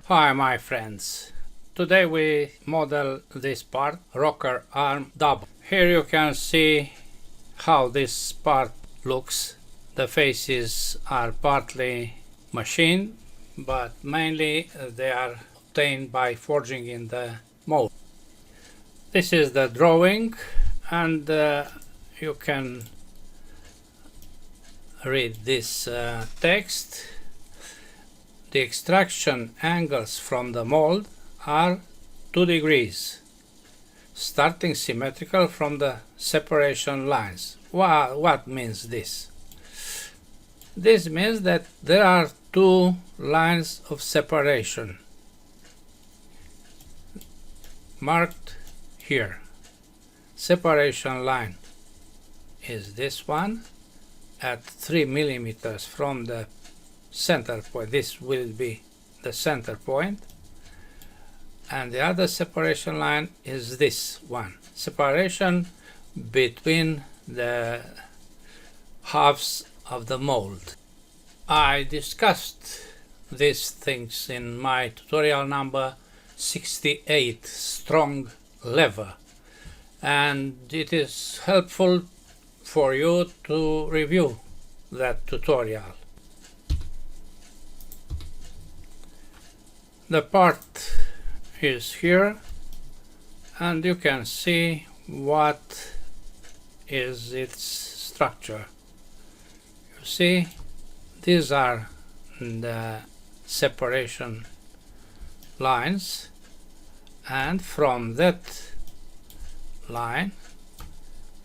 Hi my friends, today we model this part, rocker arm double. Here you can see how this part looks. The faces are partly machined, but mainly they are obtained by forging in the mold. This is the drawing, and you can read this text. The extraction angles from the mold are 2 degrees, starting symmetrical from the separation lines. What means this? This means that there are 2 lines of separation marked here. Separation line is this one at 3 millimeters from the center point. This will be the center point, and the other separation line is this one, separation between the halves of the mold. I discussed these things in my tutorial number 68, strong lever, and it is helpful for you to review that tutorial. The part is here, and you can see what is its structure. You see, these are the separation lines, and from that line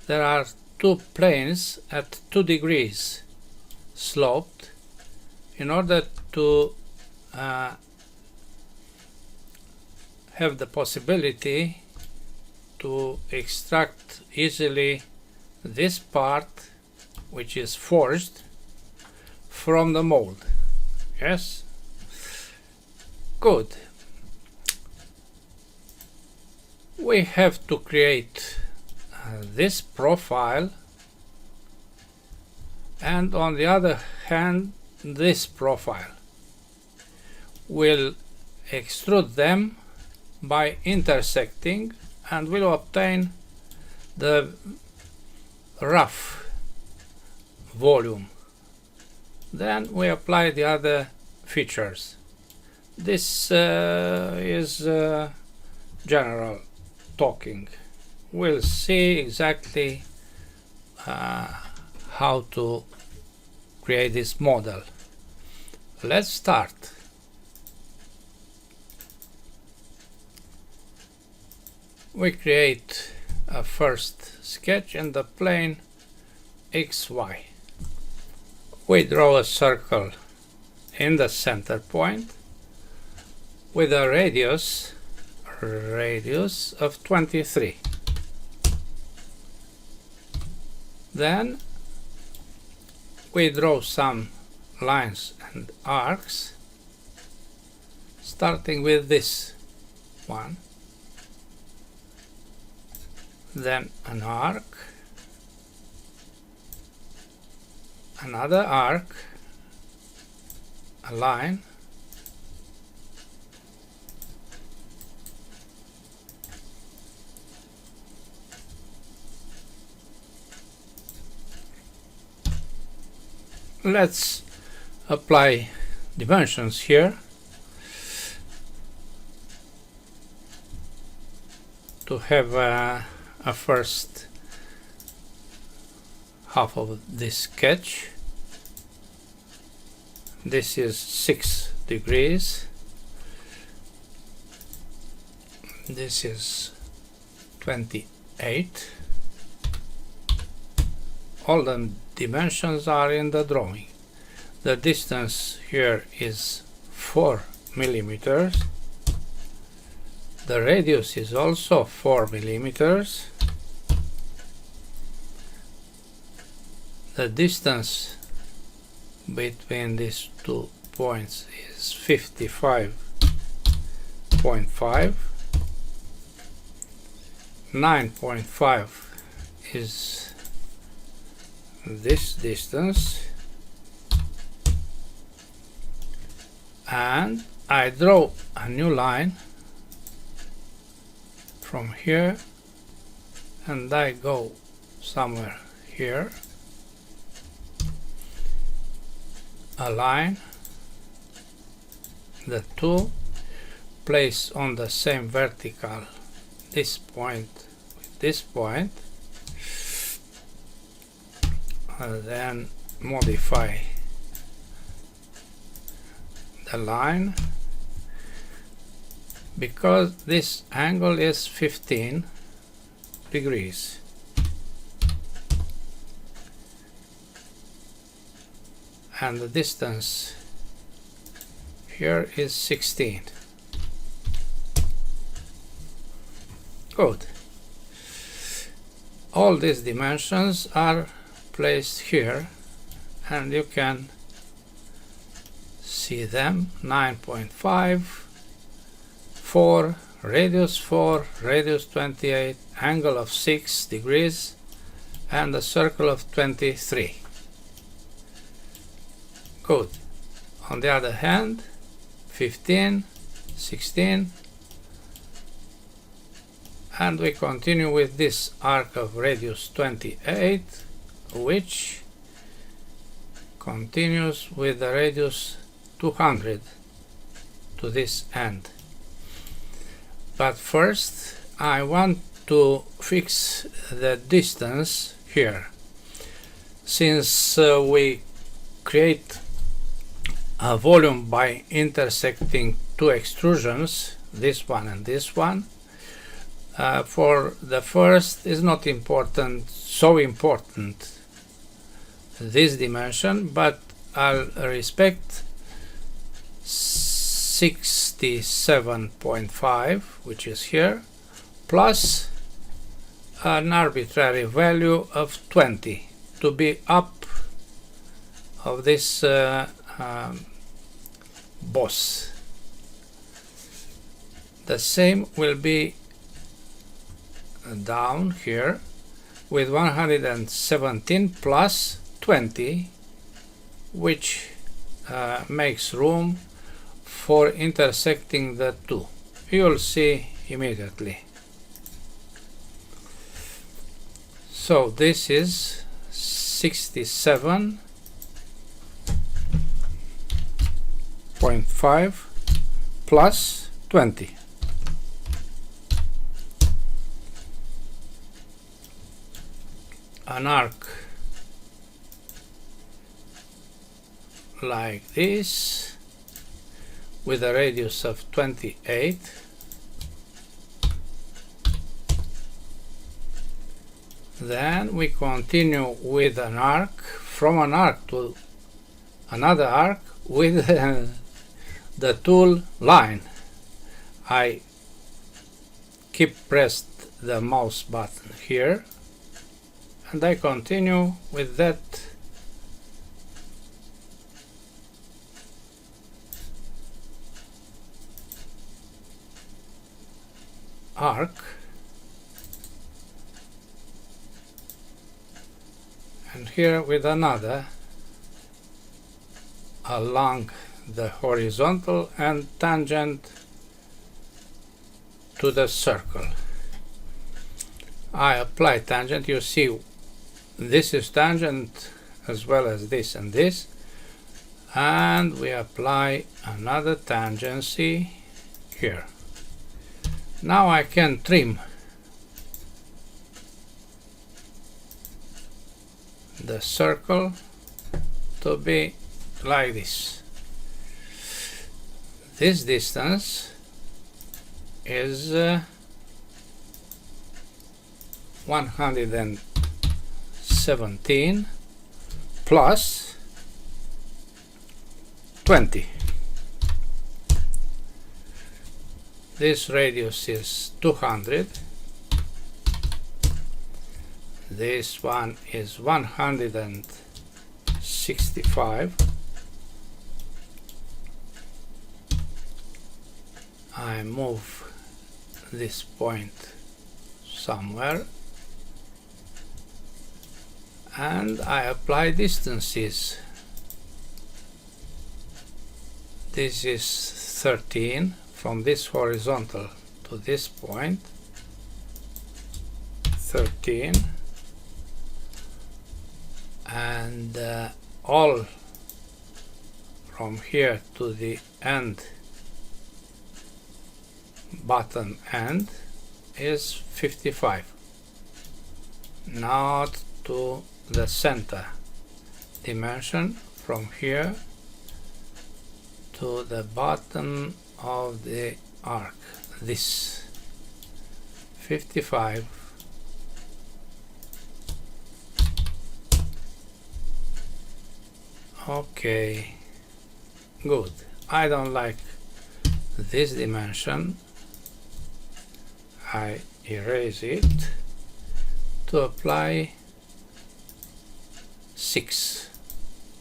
there are 2 planes at 2 degrees sloped in order to have the possibility to extract easily this part, which is forged, from the mold. Yes? Good. We have to create this profile, and on the other hand this profile. We'll extrude them by intersecting, and we'll obtain the rough volume. Then we apply the other features. This is general talking. We'll see exactly how to create this model. Let's start. We create a first sketch in the plane XY. We draw a circle in the center point with a radius of 23. Then we draw some lines and arcs, starting with this one, then an arc, another arc, a line, let's apply dimensions here to have a first half of this sketch. This is 6 degrees, this is 28. All the dimensions are in the drawing. The distance here is 4 millimeters. The radius is also 4 millimeters. The distance between these 2 points is 55.5. 9.5 is this distance, and I draw a new line from here and I go somewhere here, align the two, place on the same vertical this point with this point, and then modify the line because this angle is 15 degrees. And the distance here is 16. Good. All these dimensions are placed here and you can see them. 9.5, 4, radius 28, angle of 6 degrees, and a circle of 23. Good. On the other hand, 15, 16, and we continue with this arc of radius 28, which continues with the radius 200 to this end. But first I want to fix the distance here. Since we create a volume by intersecting two extrusions, this one and this one, for the first is not so important this dimension, but I'll respect 67.5, which is here, plus an arbitrary value of 20 to be up of this boss. The same will be down here with 117 plus 20, which makes room for intersecting the two. You'll see immediately. So this is 67.5 plus 20. An arc like this with a radius of 28. Then we continue with an arc, from an arc to another arc with the tool line. I keep pressed the mouse button here and I continue with that arc and here with another along the horizontal and tangent to the circle. I apply tangent. You see this is tangent as well as this and this, and we apply another tangency here. Now I can trim the circle to be like this. This distance is 117 plus 20. This radius is 200. This one is 165. I move this point somewhere and I apply distances. This is 13 from this horizontal to this point. 13, and all from here to the end, bottom end, is 55. Now to the center dimension, from here to the bottom of the arc, this 55. Okay, good. I don't like this dimension. I erase it to apply 6,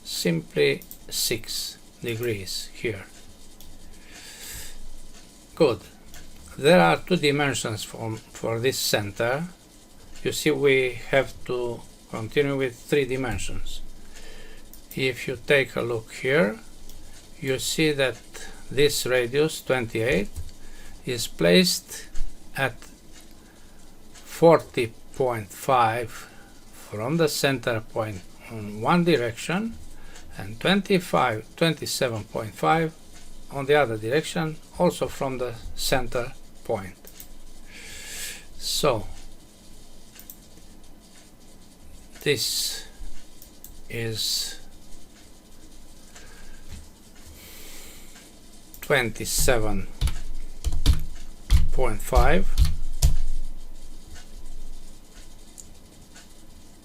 simply 6 degrees here. Good. There are 2 dimensions for this center. You see, we have to continue with 3 dimensions. If you take a look here, you see that this radius 28 is placed at 40.5 from the center point on one direction and 27.5 on the other direction, also from the center point. So this is 27.5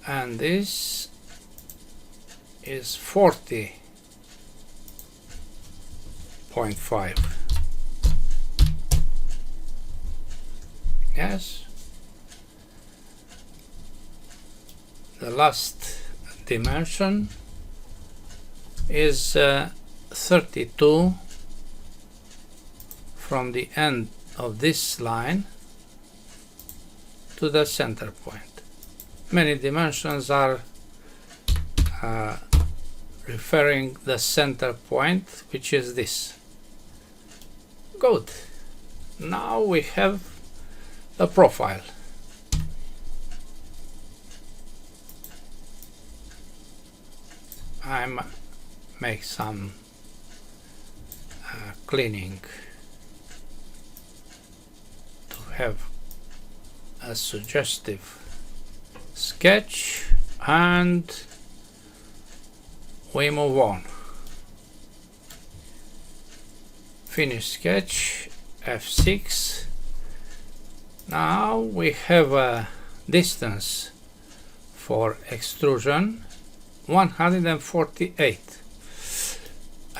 and this is 40.5. Yes, the last dimension is 32 from the end of this line to the center point. Many dimensions are referring the center point, which is this. Good. Now we have the profile. I make some cleaning to have a suggestive sketch, and we move on. Finish sketch, F6. Now we have a distance for extrusion 148,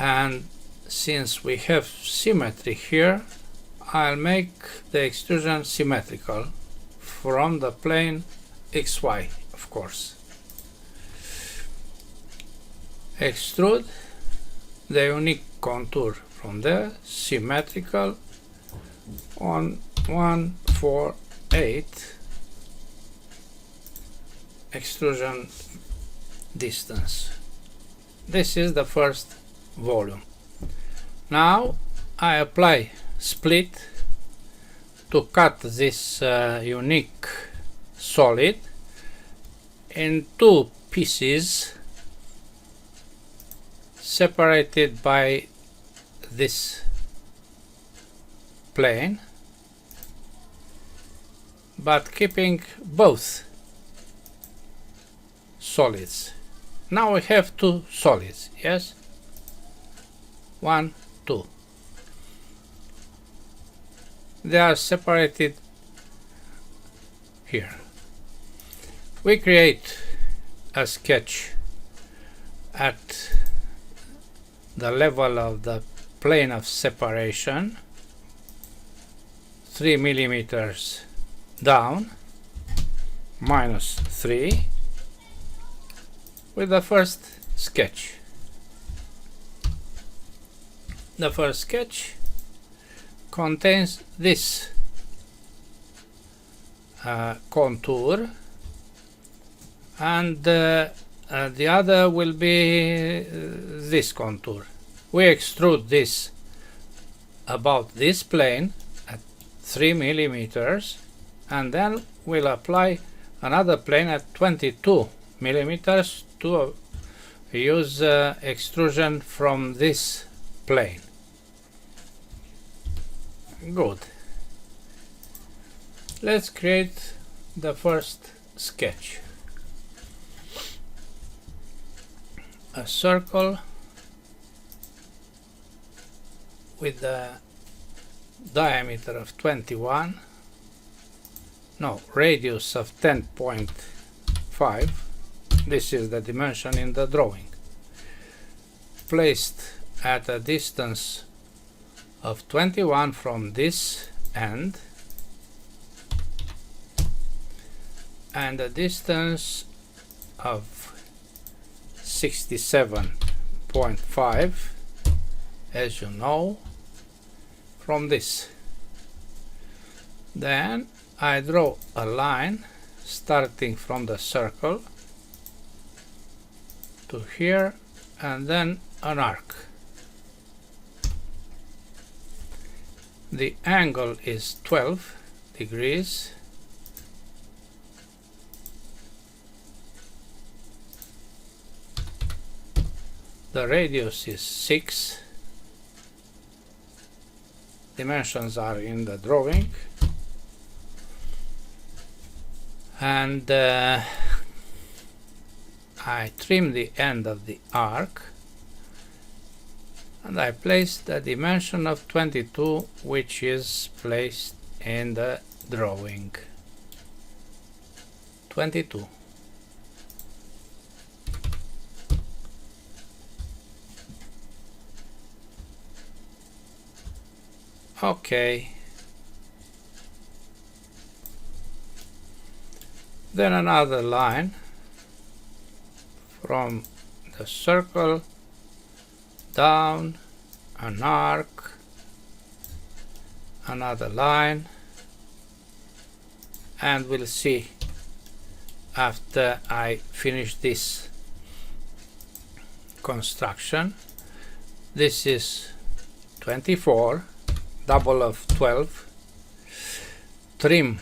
and since we have symmetry here, I'll make the extrusion symmetrical from the plane XY, of course. Extrude the unique contour from there, symmetrical on 148 extrusion distance. This is the first volume. Now I apply split to cut this unique solid in 2 pieces separated by this plane, but keeping both solids. Now we have 2 solids, yes? 1, 2. They are separated here. We create a sketch at the level of the plane of separation, 3 millimeters down, -3, with the first sketch. The first sketch contains this contour, and the other will be this contour. we extrude this about this plane at 3 millimeters, and then we'll apply another plane at 22 millimeters to use extrusion from this plane. Good. Let's create the first sketch. A circle with a diameter of 21, no, radius of 10.5. This is the dimension in the drawing. Placed at a distance of 21 from this end and a distance of 67.5, as you know, from this. Then I draw a line starting from the circle to here and then an arc. The angle is 12 degrees. The radius is 6. Dimensions are in the drawing. And I trim the end of the arc and I place the dimension of 22, which is placed in the drawing. 22. Okay. Then another line from the circle down, an arc, another line, and we'll see after I finish this construction. This is 24, double of 12, trim,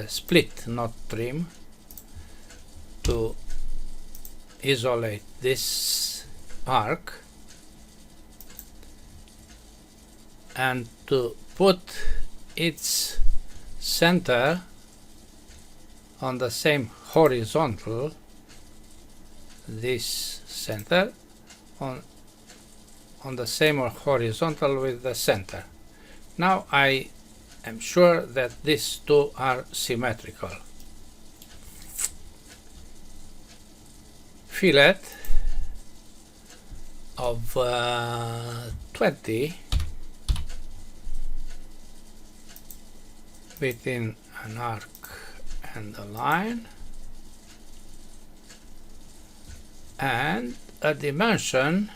split, not trim, to isolate this arc and to put its center on the same horizontal, this center on the same horizontal with the center. Now I am sure that these two are symmetrical. Fillet of 20 between an arc and a line, and a dimension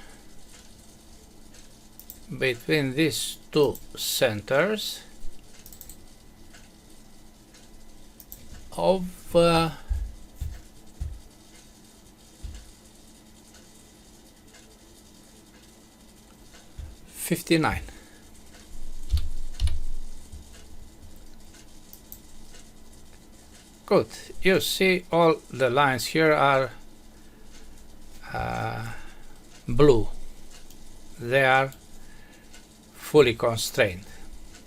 between these two centers of 59. Good. You see all the lines here are blue. They are fully constrained.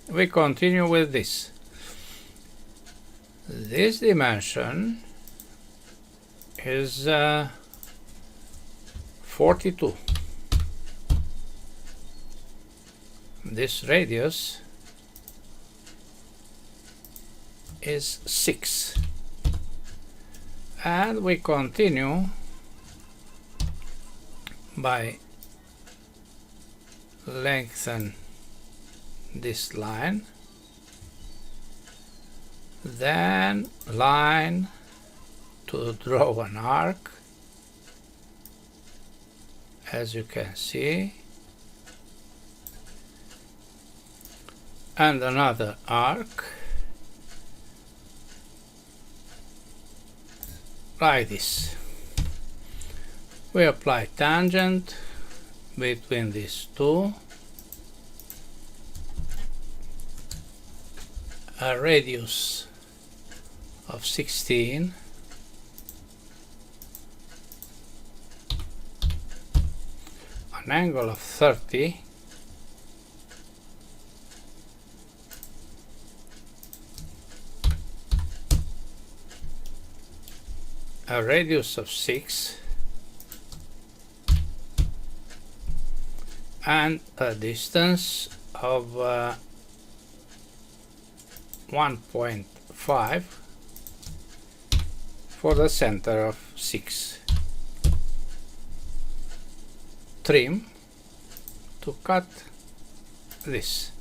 We continue with this. This dimension is 42. This radius is 6. And we continue by lengthen this line, then line to draw an arc, as you can see, and another arc like this. We apply tangent between these two, a radius of 16, an angle of 30, a radius of 6, and a distance of 1.5 for the center of 6. Trim to cut this,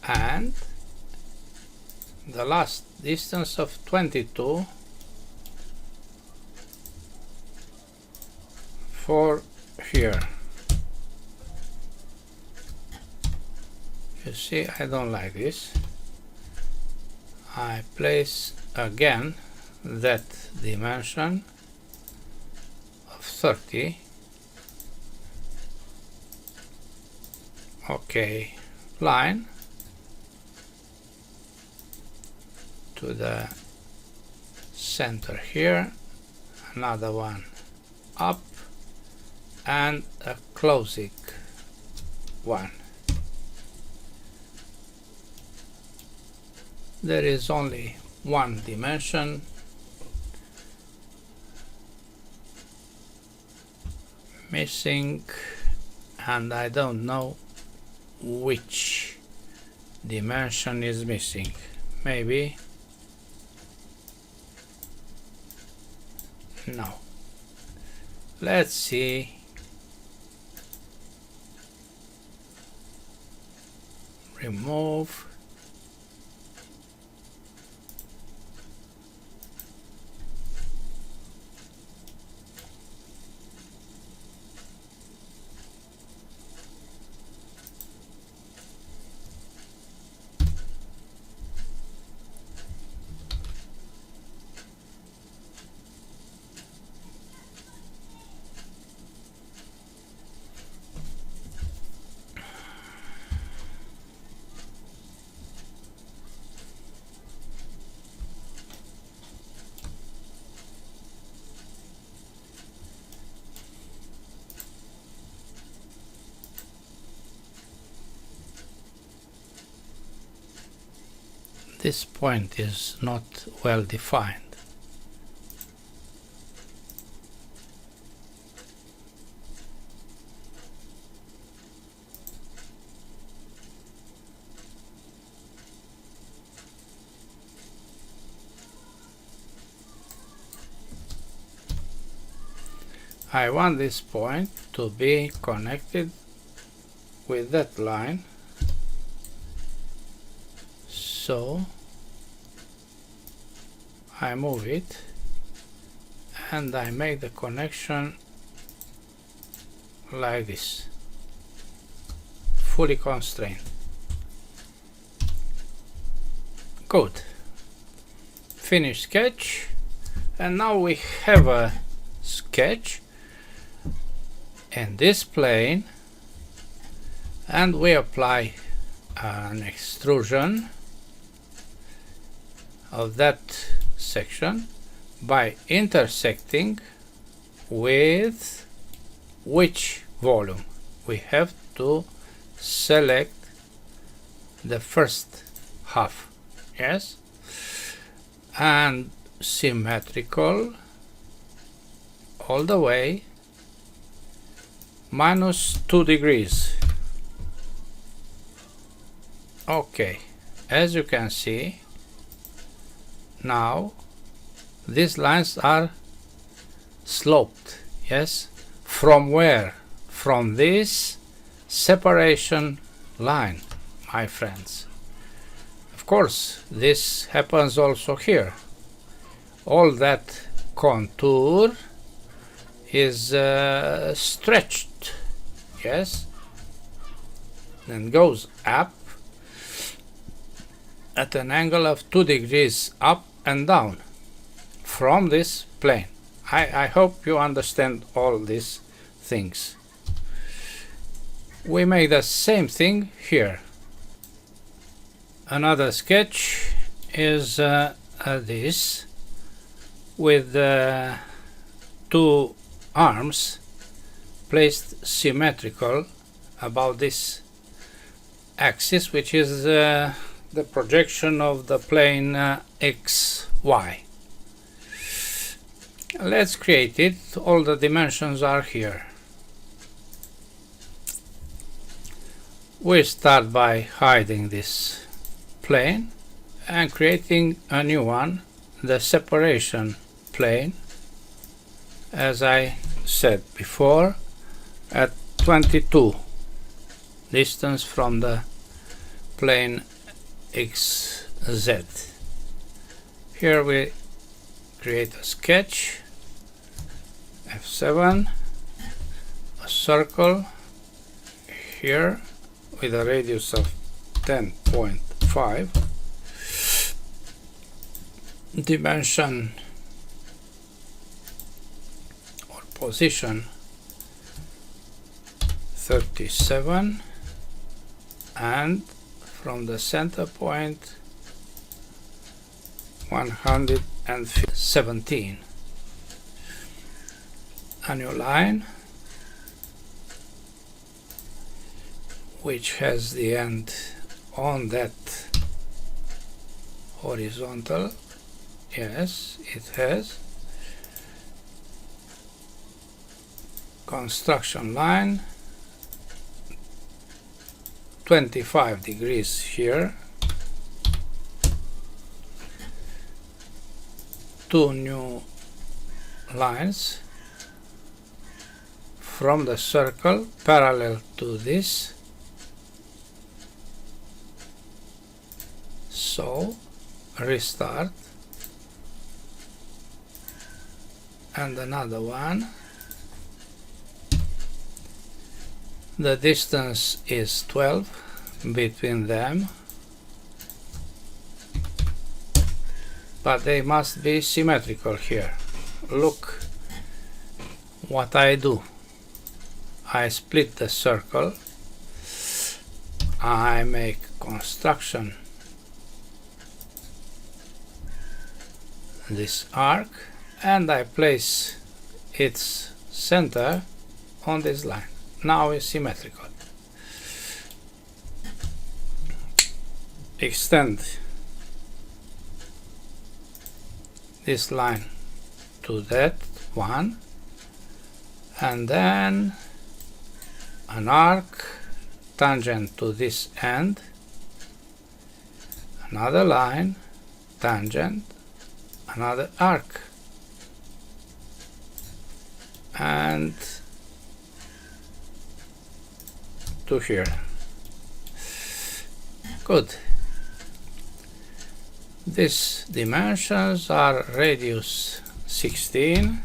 and the last distance of 22 for here. You see, I don't like this. I place again that dimension of 30. Okay, line to the center here, another one up, and a closing one. There is only one dimension missing, and I don't know which dimension is missing. Maybe no. Let's see. Remove. This point is not well defined. I want this point to be connected with that line, so I move it and I make the connection like this, fully constrained. Good. Finish sketch, and now we have a sketch in this plane, and we apply an extrusion of that section by intersecting with which volume? We have to select the first half, yes, and symmetrical all the way, -2 degrees. Okay, as you can see, now these lines are sloped, yes. From where? From this separation line, my friends. Of course, this happens also here. All that contour is stretched, yes, and goes up at an angle of 2 degrees up and down from this plane. I hope you understand all these things. We make the same thing here. Another sketch is this, with two arms placed symmetrical about this axis, which is the projection of the plane XY. Let's create it. All the dimensions are here. We start by hiding this plane and creating a new one, the separation plane, as I said before, at 22 distance from the plane XZ. Here we create a sketch, F7, a circle here with a radius of 10.5, dimension or position 37, and from the center point 117. A new line which has the end on that horizontal. Yes, it has. Construction line 25 degrees here. Two new lines from the circle parallel to this. So restart, and another one. The distance is 12 between them, but they must be symmetrical here. Look what I do. I split the circle, I make construction this arc, and I place its center on this line. Now it's symmetrical. Extend this line to that one, and then an arc tangent to this end, another line tangent, another arc, and to here. Good. These dimensions are radius 16.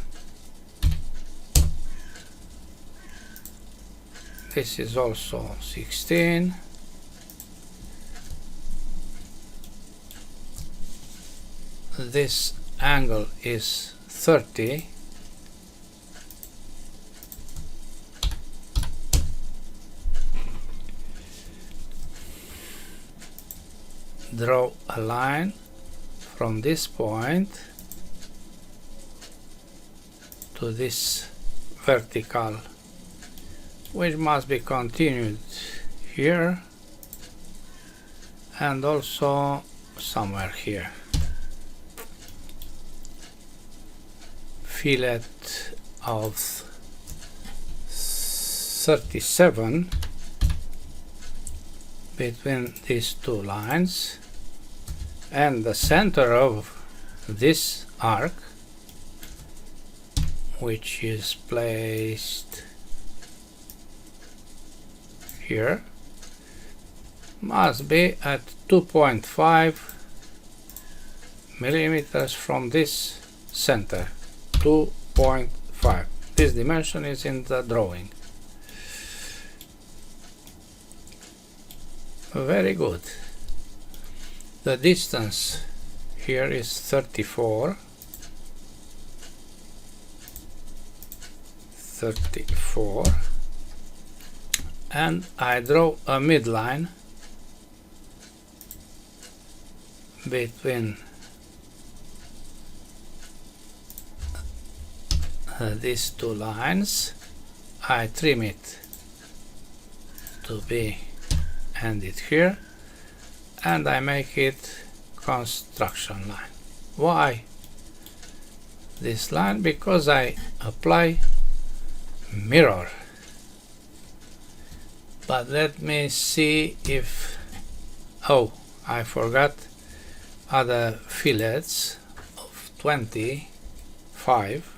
This is also 16. This angle is 30. Draw a line from this point to this vertical, which must be continued here and also somewhere here. Fillet of 37 between these two lines, and the center of this arc, which is placed here, must be at 2.5 millimeters from this center. 2.5. This dimension is in the drawing. Very good. The distance here is 34, 34, and I draw a midline between these two lines. I trim it to be ended here, and I make it construction line. Why this line? Because I apply mirror. But let me see if, oh, I forgot other fillets of 25,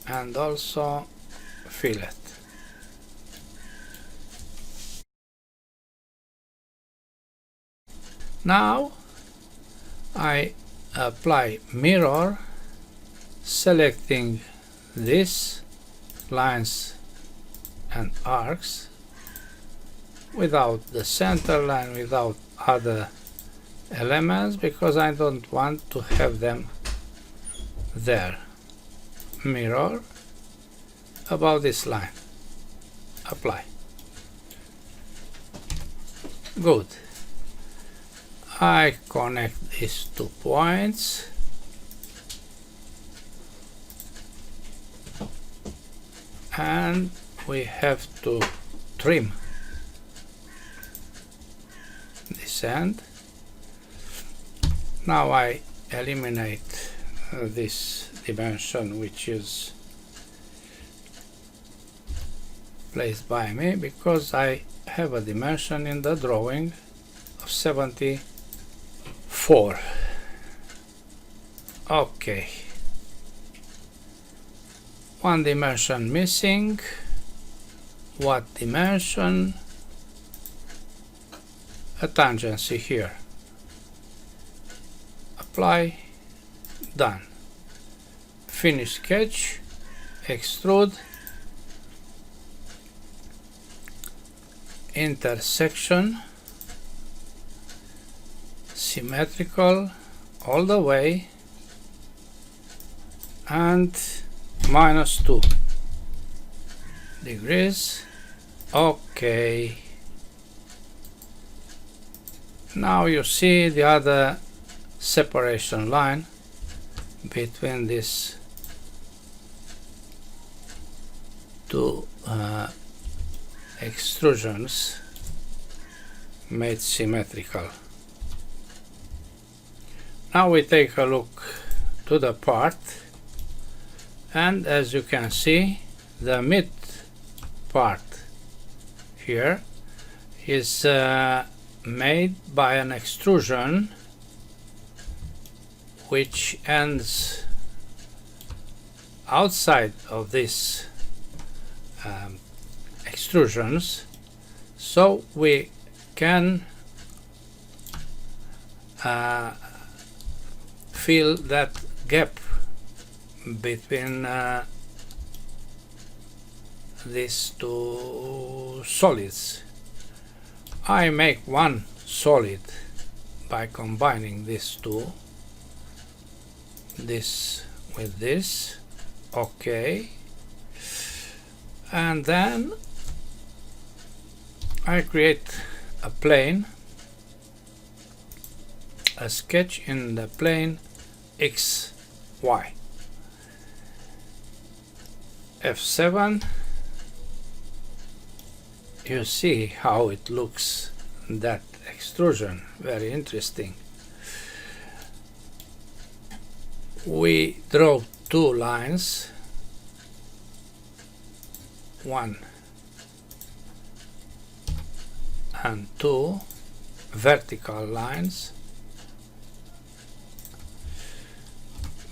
and also fillet. Now I apply mirror, selecting these lines and arcs without the center line, without other elements, because I don't want to have them there. Mirror above this line, apply. Good. I connect these 2 points, and we have to trim this end. Now I eliminate this dimension which is placed by me, because I have a dimension in the drawing of 74. Okay, one dimension missing. What dimension? A tangency here. Apply, done. Finish sketch, extrude, intersection, symmetrical all the way, and -2 degrees. Okay. Now you see the other separation line between these two extrusions made symmetrical. Now we take a look to the part, and as you can see, the mid part here is made by an extrusion which ends outside of these extrusions, so we can fill that gap between these two solids. I make one solid by combining these two, this with this. Okay, and then I create a plane, a sketch in the plane X, Y. F7. You see how it looks, that extrusion, very interesting. We draw 2 lines, 1 and 2 vertical lines,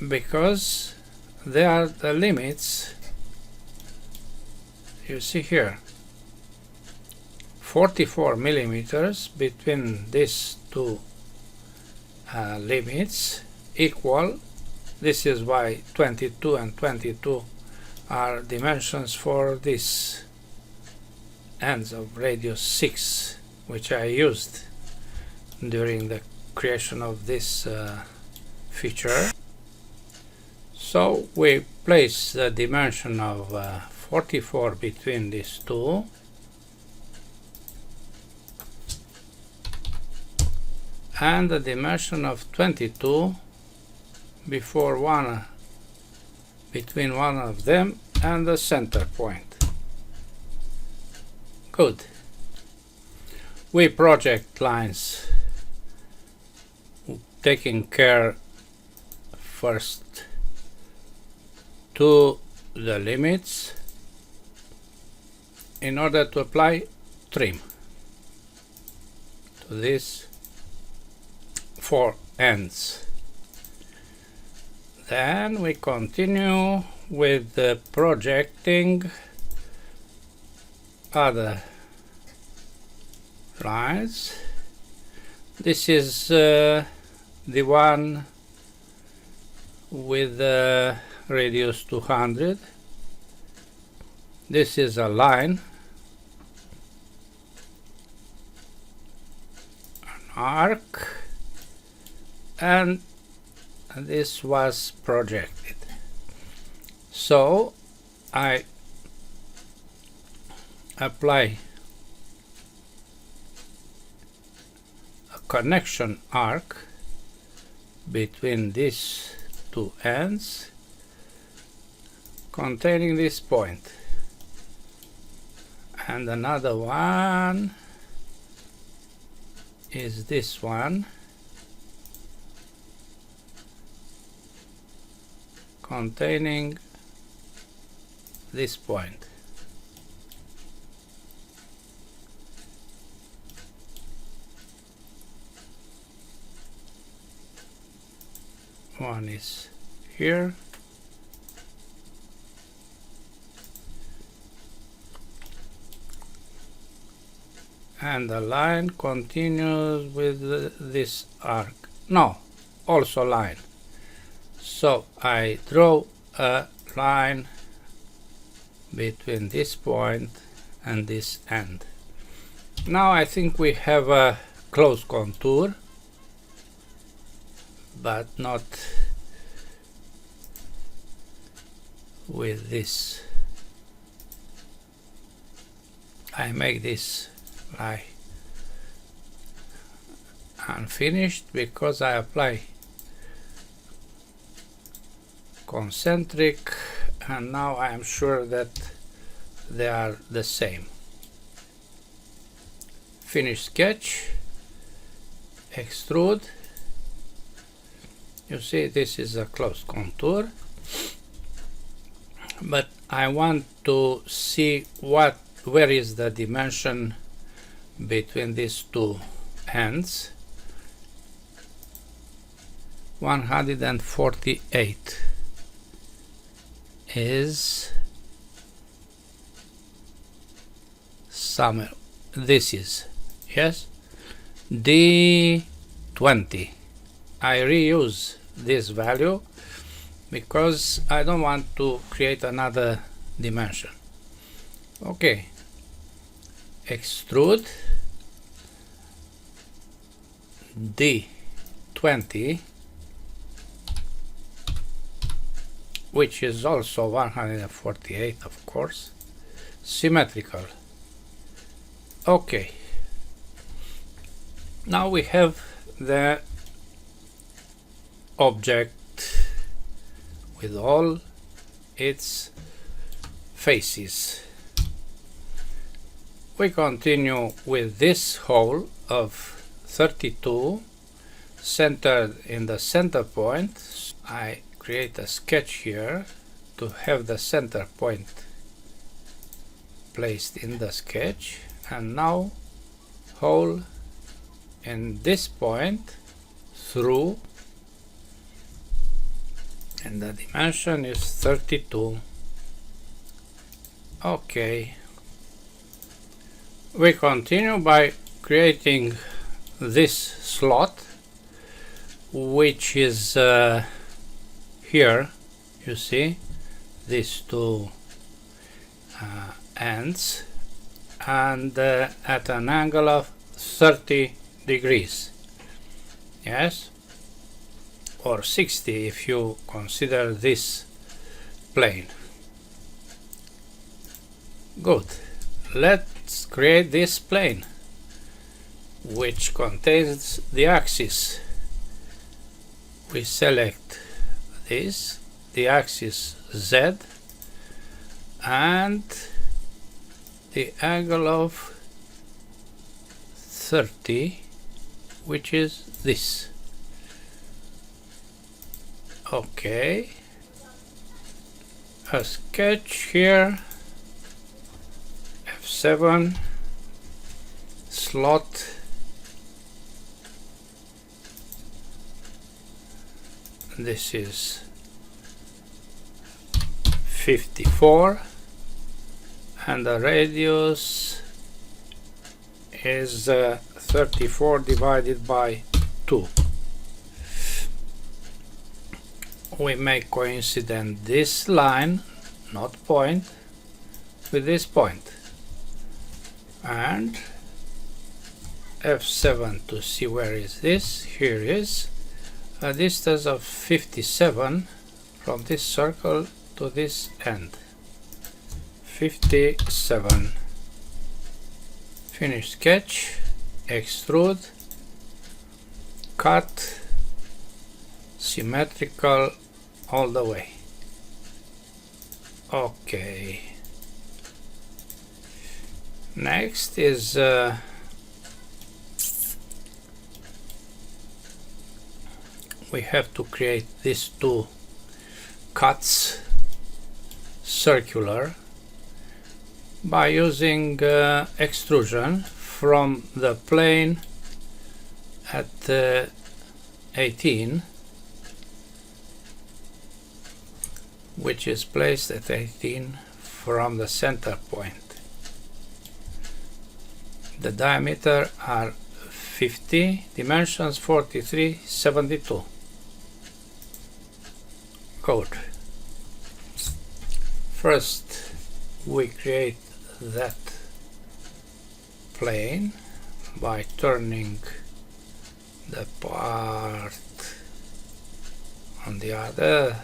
because they are the limits. You see here, 44 millimeters between these two limits equal. This is why 22 and 22 are dimensions for these ends of radius 6, which I used during the creation of this feature. So we place the dimension of 44 between these two, and the dimension of 22 between one of them and the center point. Good. We project lines, taking care first to the limits in order to apply trim to these 4 ends. Then we continue with the projecting other lines. This is the one with the radius 200. This is a line, an arc, and this was projected. So I apply a connection arc between these two ends containing this point, and another one is this one containing this point. One is here, and the line continues with this arc. No, also line. So I draw a line between this point and this end. Now I think we have a close contour, but not with this. I make this line unfinished because I apply concentric, and now I am sure that they are the same. Finish sketch, extrude. You see, this is a close contour, but I want to see where is the dimension between these two ends. 148 is somewhere. This is, yes, D20. I reuse this value because I don't want to create another dimension. Okay, extrude D20, which is also 148, of course, symmetrical. Okay, now we have the object with all its faces. We continue with this hole of 32 centered in the center point. I create a sketch here to have the center point placed in the sketch, and now hole in this point through, and the dimension is 32. Okay, we continue by creating this slot, which is here. You see these two ends, and at an angle of 30 degrees. Yes, or 60 if you consider this plane. Good. Let's create this plane which contains the axis. We select this, the axis Z, and the angle of 30, which is this. Okay. A sketch here, F7, slot, this is 54, and the radius is 34 divided by 2. We make coincident this line, not point, with this point, and F7 to see where is this. Here is a distance of 57 from this circle to this end. 57. Finish sketch, extrude, cut, symmetrical all the way. Okay. Next is we have to create these two cuts, circular, by using extrusion from the plane at 18, which is placed at 18 from the center point. The diameter are 50, dimensions 43, 72. Good. First we create that plane by turning the part on the other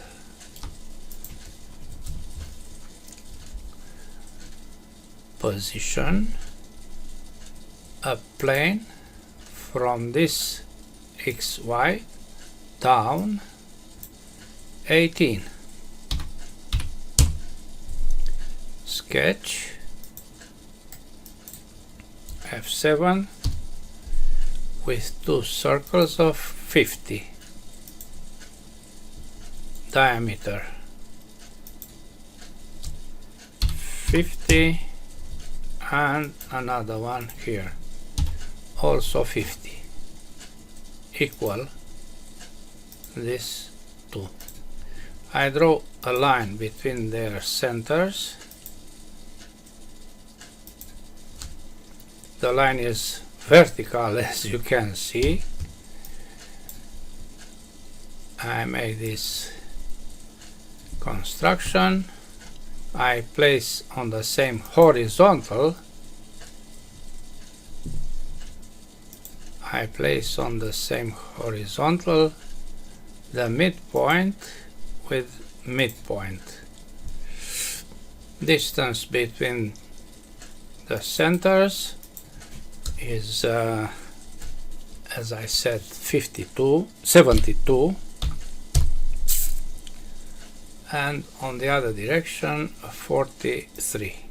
position, a plane from this XY down 18. Sketch, F7 with two circles of 50 diameter, 50, and another one here also 50, equal this two. I draw a line between their centers. The line is vertical, as you can see. I make this construction. I place on the same horizontal. I place on the same horizontal the midpoint with midpoint. Distance between the centers is as I said 72, and on the other direction 43.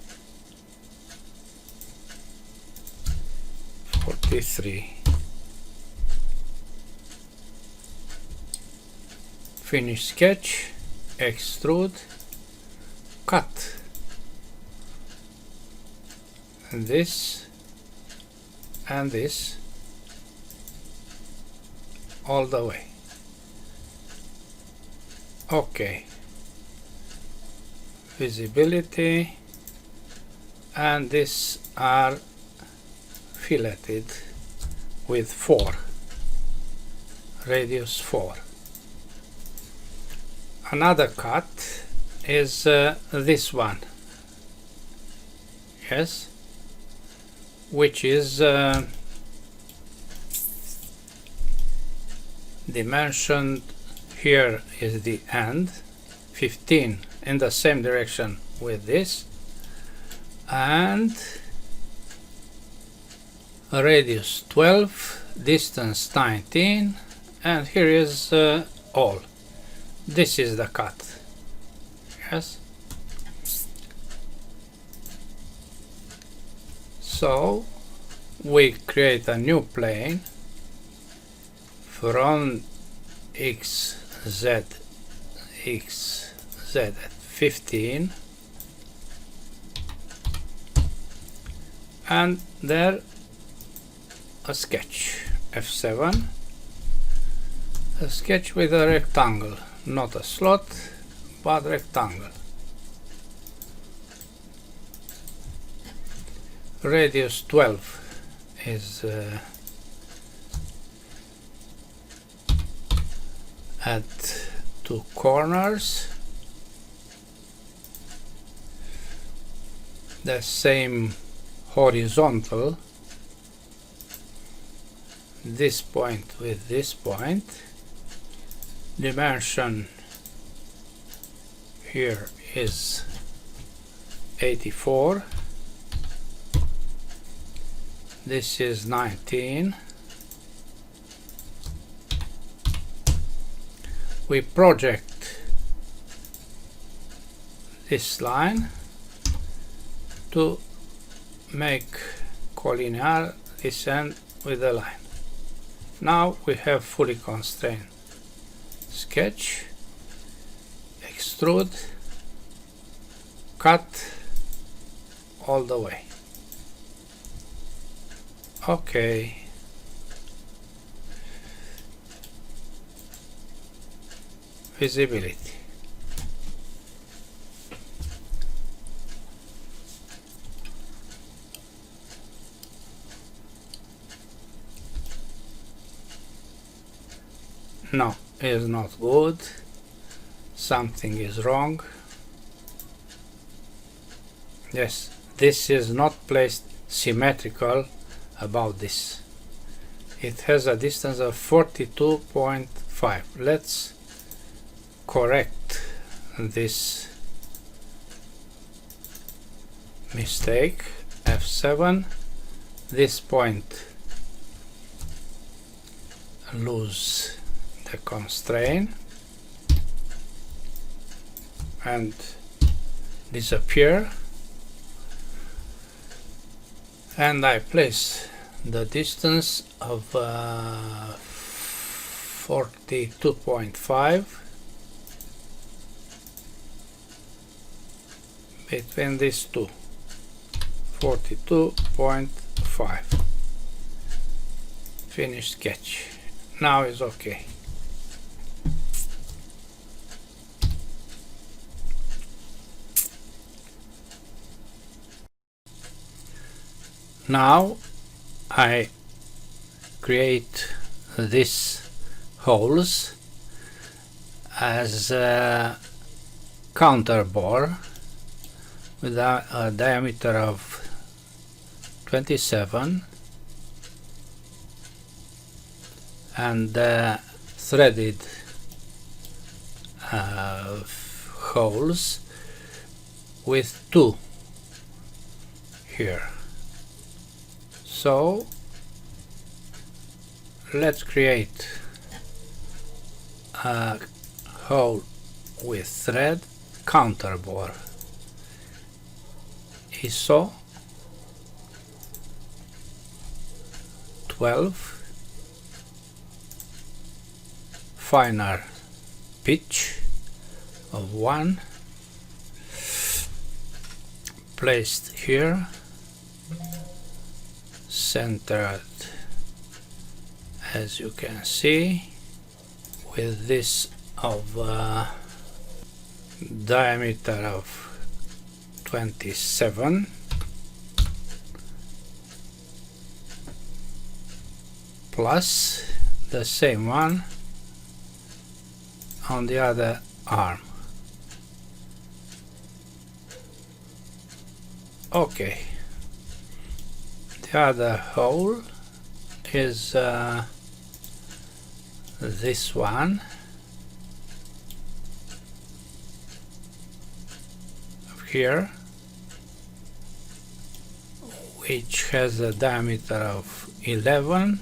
Finish sketch, extrude, cut, and this and this all the way. Okay. Visibility, and these are filleted with 4, radius 4. Another cut is this one, yes, which is dimensioned Here is the end, 15 in the same direction with this, and radius 12, distance 19, and here is all. This is the cut. Yes. So we create a new plane from xz at 15, and there a sketch, F7, a sketch with a rectangle, not a slot but rectangle. Radius 12 is at 2 corners, the same horizontal, this point with this point. Dimension here is 84, this is 19. We project this line to make collinear this end with the line. Now we have fully constrained. Sketch, extrude, cut all the way. Okay. Visibility. No, is not good. Something is wrong. Yes, this is not placed symmetrical about this. It has a distance of 42.5. Let's correct this mistake. F7, this point lose the constraint and disappear, and I place the distance of 42.5 between these two. 42.5. Finish sketch. Now is okay. Now I create these holes as a counter bore with a diameter of 27 and threaded holes with 2 here. So let's create a hole with thread counter bore. ISO 12, finer pitch of 1, placed here, centered as you can see, with this of diameter of 27 plus the same one on the other arm. Okay, the other hole is this one here, which has a diameter of 11,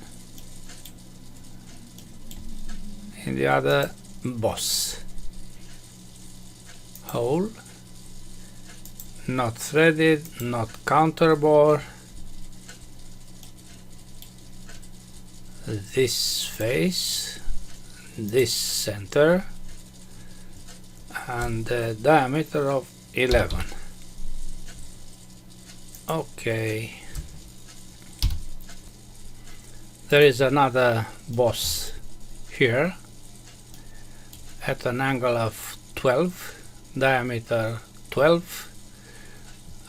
and the other boss. Hole, not threaded, not counterbore. This face, this center, and the diameter of 11. Okay. There is another boss here at an angle of 12, diameter 12,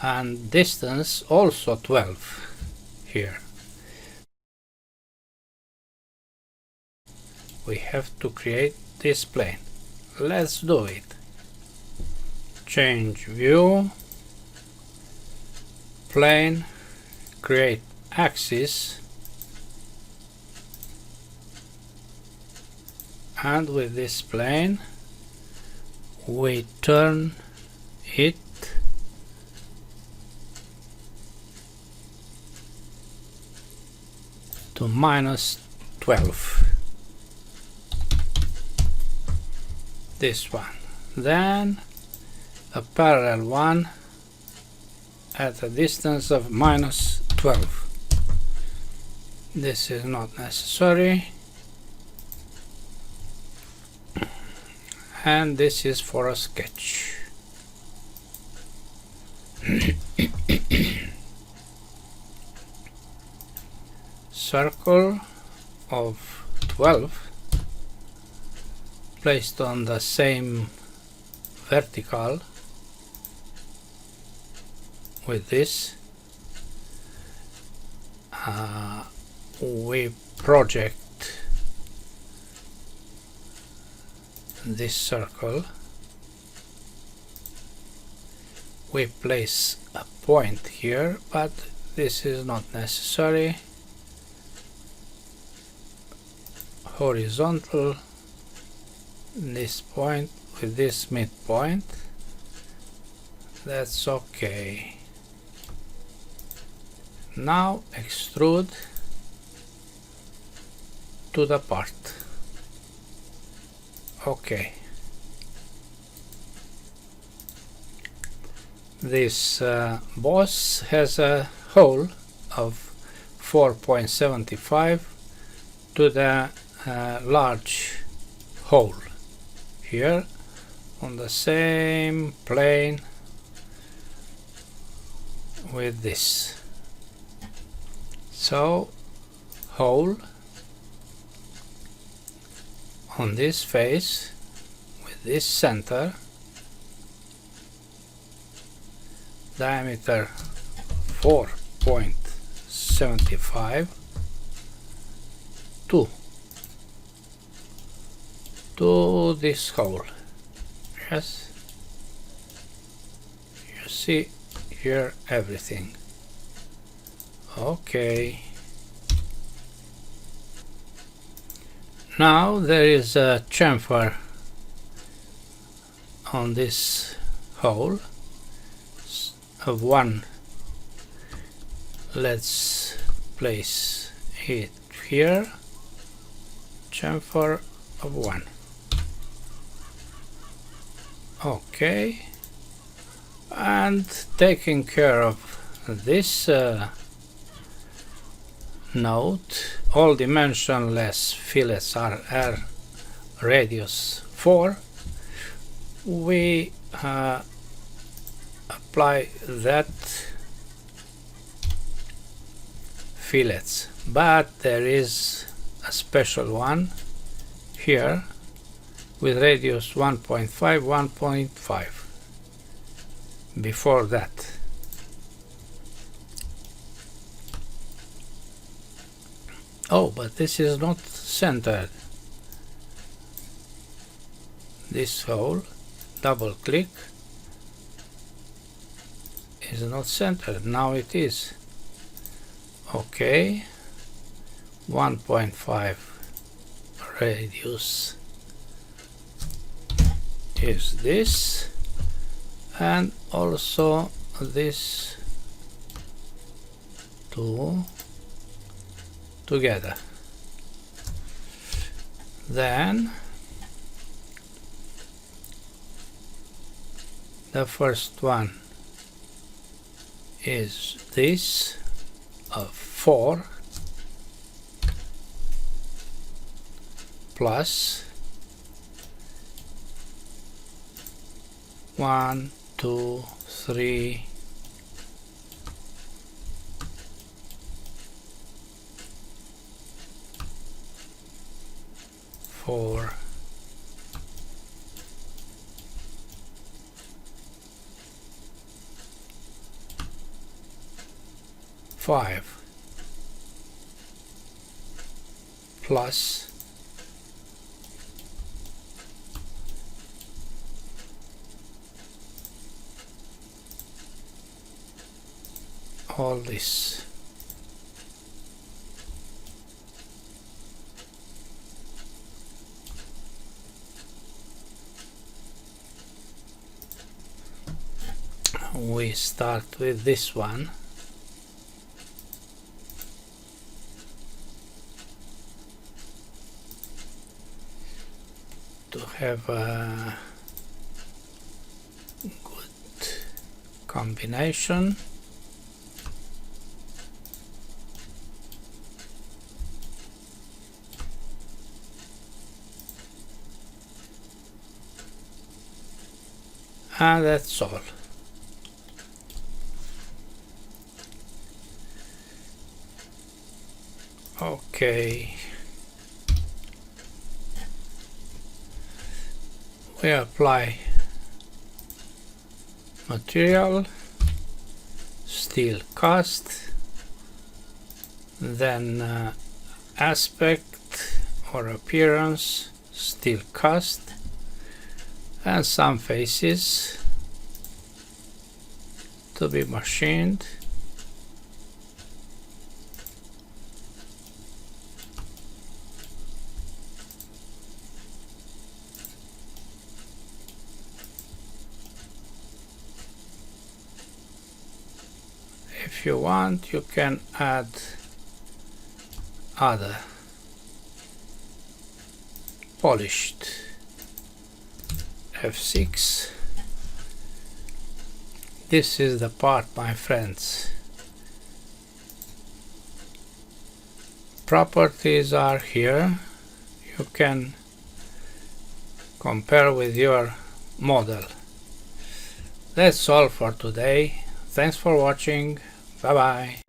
and distance also 12 here. We have to create this plane. Let's do it. Change view, plane, create axis, and with this plane we turn it to -12. This one, then a parallel one at a distance of -12. This is not necessary, and this is for a sketch. Circle of 12 placed on the same vertical with this. We project this circle. We place a point here, but this is not necessary. Horizontal, this point with this midpoint. That's okay. Now extrude to the part. Okay. This boss has a hole of 4.75 to the large hole here on the same plane with this. So hole on this face with this center, diameter 4.75 to this hole. Yes, you see here everything. Okay. Now there is a chamfer on this hole of 1. Let's place it here. Chamfer of 1. Okay. And taking care of this note, all dimensionless fillets are radius 4. We apply that fillets, but there is a special one here with radius 1.5, 1.5 before that. Oh, but this is not centered. This hole, double click, is not centered. Now it is. Okay, 1.5 radius is this, and also these two together. Then the first one is this of 4 plus 1, 2, 3, 4, 5 plus all this. We start with this one. To have a good combination. And that's all. Okay. We apply material, steel cast, then aspect or appearance, steel cast, and some faces to be machined. If you want, you can add other polished F6. This is the part, my friends. Properties are here. You can compare with your model. That's all for today. Thanks for watching. Bye bye.